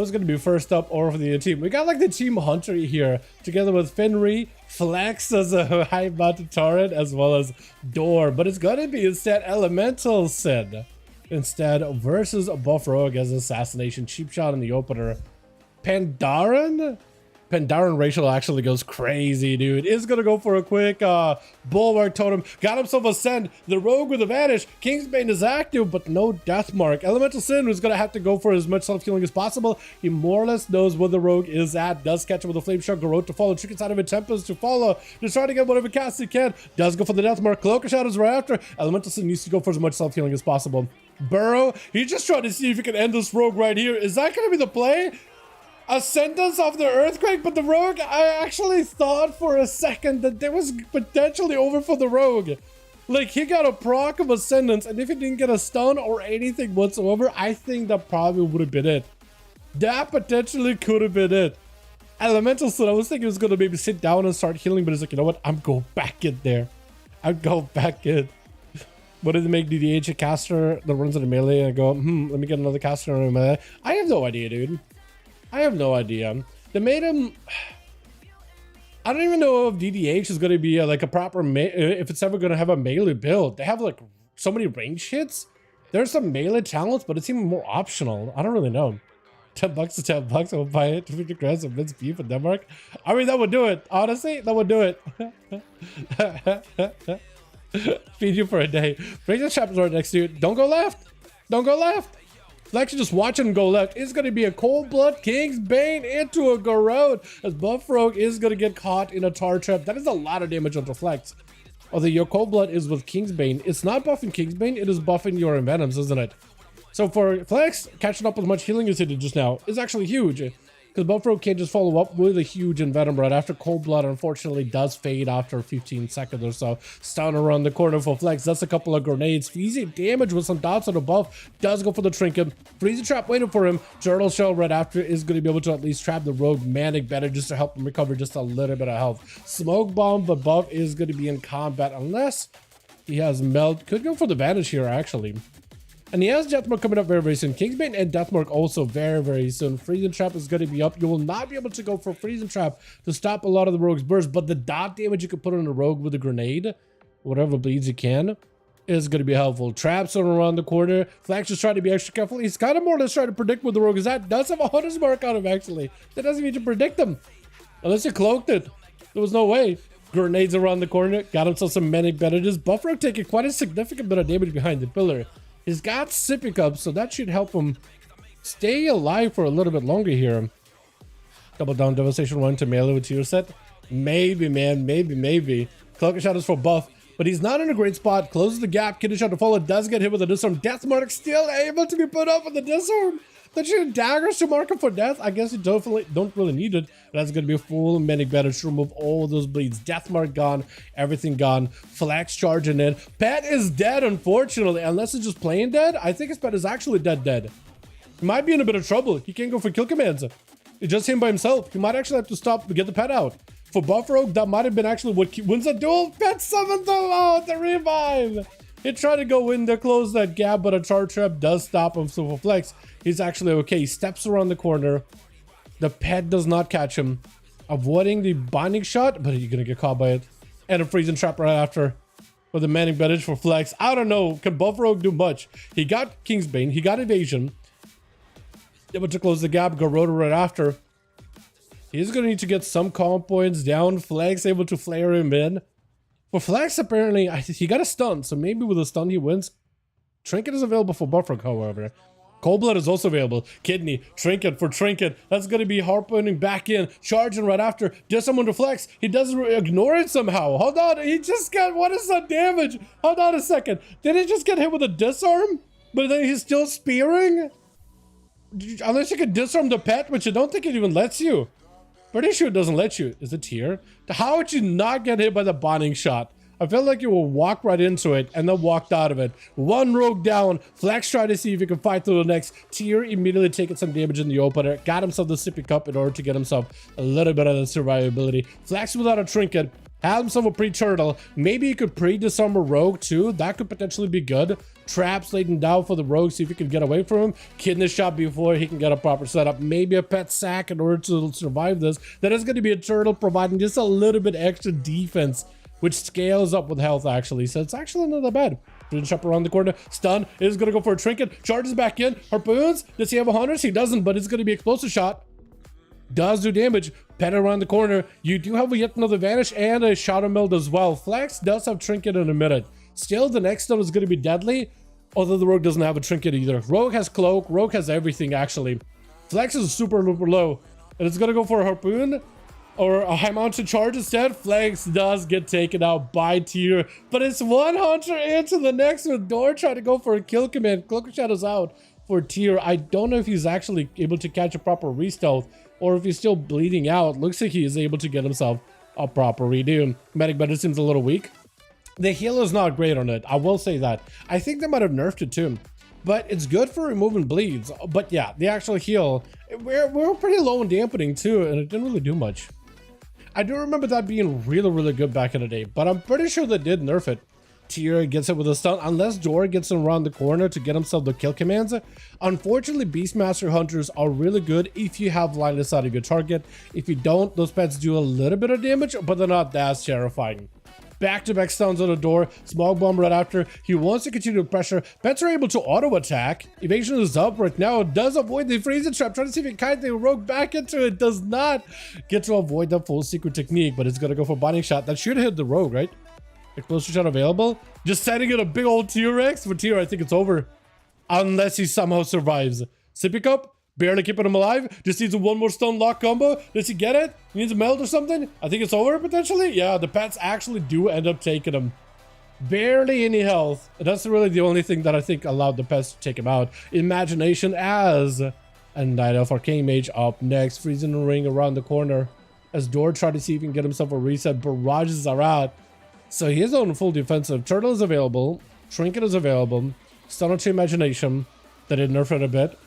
Who's going to be first up over for the team? We got like the team Hunter here, together with Fenry, Flex as a high mounted turret, as well as Door. But it's going to be instead Elemental Sin. Instead, versus Buff Rogue as Assassination. Cheap shot in the opener. Dalaran Racial actually goes crazy, dude. Is gonna go for a quick Bulwark Totem. Got himself a Send. The Rogue with a Vanish. Kingsbane is active, but no Death Mark. Elemental Sin is gonna have to go for as much self-healing as possible. He more or less knows where the Rogue is at. Does catch him with a Flame Shot. Garrote to follow. Trick inside of a Tempest to follow. Just trying to get whatever cast he can. Does go for the Death Mark. Cloak of Shadows right after. Elemental Sin needs to go for as much self-healing as possible. Burrow, he's just trying to see if he can end this Rogue right here. Is that gonna be the play? Ascendance of the Earthquake, but the Rogue, I actually thought for a second that there was potentially over for the Rogue. Like, he got a proc of Ascendance, and if he didn't get a stun or anything whatsoever, I think that probably would have been it. That potentially could have been it. Elemental Sin, I was thinking he was going to maybe sit down and start healing, but he's like, you know what? I'm going back in there. I'd go back in. What did they make DDH a caster that runs in a melee? And I go, let me get another caster in a melee. I have no idea, dude. I have no idea. They made him... I don't even know if DDH is going to be like a proper... if it's ever going to have a melee build. They have like so many range hits. There's some melee talents, but it's even more optional. I don't really know. $10 to $10. I'll buy it. 50 grams of minced beef in Denmark. I mean, that would do it. Honestly, that would do it. Feed you for a day. Bring the chapters right next to you. Don't go left. Don't go left. Flex, just watch him go left. It's going to be a Cold Blood Kingsbane into a Garrote, as Buff Rogue is going to get caught in a tar trap. That is a lot of damage onto Flex. Although your Cold Blood is with Kingsbane, it's not buffing Kingsbane, it is buffing your Envenoms, isn't it? So for Flex, catching up with as much healing as he did just now is actually huge. Because Buff Rogue can't just follow up with a huge Envenom right after. Cold Blood unfortunately does fade after 15 seconds or so. Stun around the corner for Flex. That's a couple of grenades. Easy damage with some dots on the buff. Does go for the Trinket. Freezing Trap waiting for him. Journal Shell right after is going to be able to at least trap the Rogue Manic better just to help him recover just a little bit of health. Smoke Bomb above is going to be in combat unless he has Melt. Could go for the Vanish here actually. And he has Deathmark coming up very, very soon. Kingsbane and Deathmark also very, very soon. Freezing Trap is going to be up. You will not be able to go for Freezing Trap to stop a lot of the Rogue's burst, but the dot damage you can put on a Rogue with a grenade, whatever bleeds you can, is going to be helpful. Traps are around the corner. Flax is trying to be extra careful. He's kind of more or less trying to predict what the Rogue is at. Does have a Hunter's Mark on him, actually. That doesn't even predict him. Unless you cloaked it. There was no way. Grenades around the corner. Got himself some Manic bandages. Buff Rogue taking quite a significant bit of damage behind the pillar. He's got Sippy Cup, so that should help him stay alive for a little bit longer here. Double down Devastation 1 to melee with tier set. Maybe, man. Maybe. Cloak of Shadows for buff, but he's not in a great spot. Closes the gap. Kidney Shot to follow. Does get hit with a Disarm. Death Mark still able to be put up with the Disarm. Don't you daggers to mark him for death? I guess you definitely don't really need it. That's going to be a full Manic Bandage to remove all those bleeds. Death Mark gone. Everything gone. Flex charging in. Pet is dead, unfortunately. Unless it's just plain dead. I think his pet is actually dead. He might be in a bit of trouble. He can't go for kill commands. It's just him by himself. He might actually have to stop to get the pet out. For Buff Rogue, that might have been actually what wins a duel. Pet summoned them out. The revive. He tried to go in there, close that gap, but a charge trap does stop him. So for Flex, he's actually okay. He steps around the corner. The pet does not catch him. Avoiding the binding shot, but he's going to get caught by it. And a freezing trap right after. With a Manic bandage for Flex. I don't know. Can Buff Rogue do much? He got Kingsbane. He got evasion. Able to close the gap. Garrote right after. He's going to need to get some calm points down. Flex able to flare him in. For Flex, apparently, he got a stun, so maybe with a stun he wins. Trinket is available for Buff Rogue, however. Cold Blood is also available. Kidney, Trinket for Trinket. That's going to be harpooning back in. Charging right after. Disarm under Flex. He doesn't ignore it somehow. Hold on, he just got, what is that damage? Hold on a second. Did he just get hit with a disarm? But then he's still spearing? Unless you can disarm the pet, which I don't think it even lets you. Pretty sure it doesn't let you. Is it here? How would you not get hit by the bonding shot? I felt like you will walk right into it and then walked out of it. One Rogue down. Flex tried to see if he can fight through the next. Tier immediately taking some damage in the opener. Got himself the Sippy Cup in order to get himself a little bit of the survivability. Flex without a Trinket. Have himself a pre-turtle. Maybe he could pre-disarm a rogue too. That could potentially be good. Traps laden down for the rogue, see if he can get away from him. Kidney shot before he can get a proper setup. Maybe a pet sack in order to survive this. That is going to be a turtle providing just a little bit extra defense, which scales up with health actually. So it's actually not that bad. Freezing Trap around the corner. Stun is going to go for a trinket. Charges back in. Harpoons. Does he have 100? He doesn't, but it's going to be explosive shot. Does do damage. Pet around the corner. You do have yet another vanish and a shadow meld as well. Flex does have trinket in a minute. Still, the next stun is going to be deadly, although the rogue doesn't have a trinket either. Rogue has cloak. Rogue has everything actually. Flex is super low, and it's going to go for a harpoon or a high mounted charge instead. Flex does get taken out by tier, but it's one hunter into the next with Door trying to go for a kill command. Cloak of Shadows out for tier. I don't know if he's actually able to catch a proper re-stealth, or if he's still bleeding out. Looks like he is able to get himself a proper redo. Medic Better seems a little weak. The heal is not great on it, I will say that. I think they might have nerfed it too, but it's good for removing bleeds. But yeah, the actual heal, we're pretty low in dampening too, and it didn't really do much. I do remember that being really good back in the day, but I'm pretty sure they did nerf it. Tier gets it with a stun, unless Dor gets him around the corner to get himself the kill commands. Unfortunately, Beastmaster Hunters are really good if you have line of sight of your target. If you don't, those pets do a little bit of damage, but they're not that terrifying. Back-to-back stuns on the Door. Smog Bomb right after. He wants to continue pressure. Pets are able to auto-attack. Evasion is up right now. Does avoid the freezing trap. Trying to see if he can kite the rogue back into it. Does not get to avoid the full secret technique, but it's going to go for binding shot. That should hit the rogue, right? Explosive shot available. Just setting it a big old T-Rex. For Tier, I think it's over. Unless he somehow survives. Sippy Cup, barely keeping him alive. Just needs a one more stun lock combo. Does he get it? He needs a meld or something? I think it's over potentially. Yeah, the pets actually do end up taking him. Barely any health. And that's really the only thing that I think allowed the pets to take him out. Imagination as a Night Elf Arcane Mage up next. Freezing the ring around the corner. As Door tried to see if he can get himself a reset. Barrages are out. So he is on full defensive. Turtle is available. Trinket is available. Stun to Imagination. They did nerf it a bit.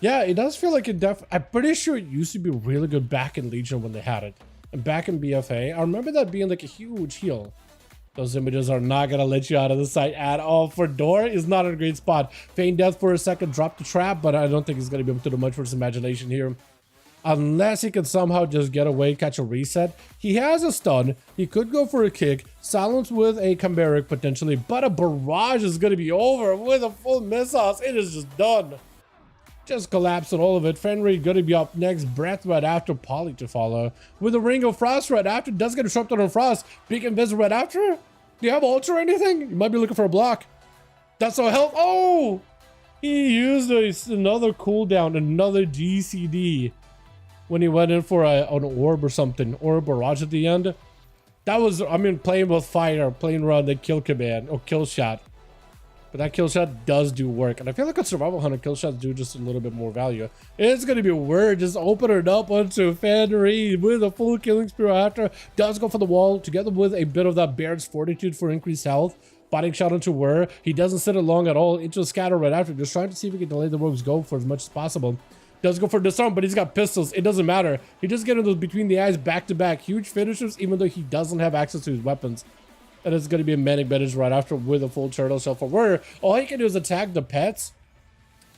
Yeah, it does feel like I'm pretty sure it used to be really good back in Legion when they had it. And back in BFA, I remember that being like a huge heal. Those images are not going to let you out of the sight at all. For Door is not in a great spot. Feign death for a second, drop the trap, but I don't think he's going to be able to do much for his imagination here. Unless he can somehow just get away, catch a reset. He has a stun. He could go for a kick. Silence with a Chimeric potentially. But a barrage is going to be over with a full missiles. It is just done. Just collapsing all of it. Fenrir going to be up next. Breath right after. Poly to follow. With a Ring of Frost right after. Does get disrupted on Frost. Big Invis right after. Do you have Ultra or anything? You might be looking for a block. That's no help. Oh! He used another cooldown. Another GCD. When he went in for an orb or something, or a barrage at the end. That was, I mean, playing with fire, playing around the kill command, or kill shot. But that kill shot does do work. And I feel like a survival hunter kill shots do just a little bit more value. It's going to be weird. Just open it up onto Fenrir with a full killing spear after. Does go for the wall, together with a bit of that Baird's Fortitude for increased health. Botting shot into Whir. He doesn't sit it long at all. Into a scatter right after. Just trying to see if he can delay the rogue's go for as much as possible. Does go for disarm, but he's got pistols. It doesn't matter. He just gets those between the eyes back to back. Huge finishers, even though he doesn't have access to his weapons. And it's going to be a Manic Bandage right after with a full turtle shell for Whir. All he can do is attack the pets.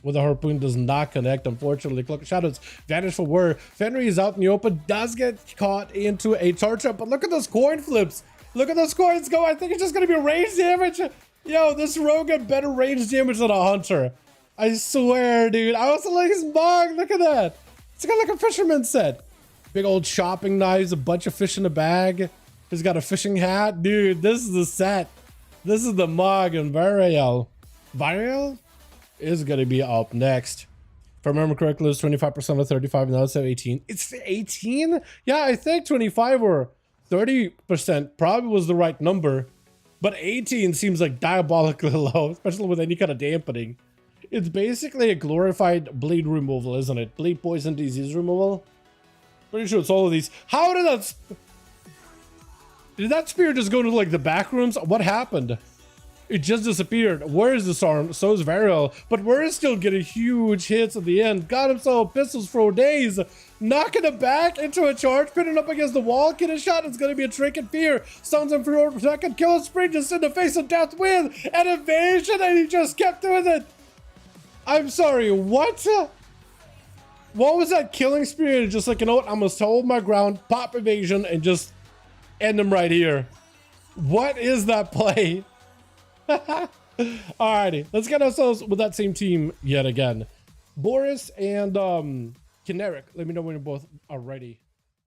With a harpoon does not connect, unfortunately. Cloak of Shadows vanish for Whir. Fenrir is out in the open. Does get caught into a charge trap. But look at those coin flips. Look at those coins go. I think it's just going to be range damage. Yo, this rogue got better range damage than a hunter. I swear, dude. I also like his mug. Look at that. It's got like a fisherman set. Big old chopping knives, a bunch of fish in a bag. He's got a fishing hat. Dude, this is the set. This is the mug and Variel. Variel is going to be up next. If I remember correctly, it's 25% of 35, now it's at 18. It's 18? Yeah, I think 25 or 30% probably was the right number. But 18 seems like diabolically low, especially with any kind of dampening. It's basically a glorified bleed removal, isn't it? Bleed, poison, disease removal. Pretty sure it's all of these. How did that... Did that spear just go to like the back rooms? What happened? It just disappeared. Where is this arm? So is Varel. But we're still getting huge hits at the end. Got himself pistols for days. Knocking him back into a charge, pinning up against the wall. Get a shot. It's going to be a trick and fear. Stuns him for a second. Kill a spring just in the face of death with an evasion. And he just kept doing it. I'm sorry. What? What was that killing spree? Just like, you know what? I'm going to hold my ground, pop evasion, and just end him right here. What is that play? Alrighty, let's get ourselves with that same team yet again. Boris and Kineric, let me know when you both are ready.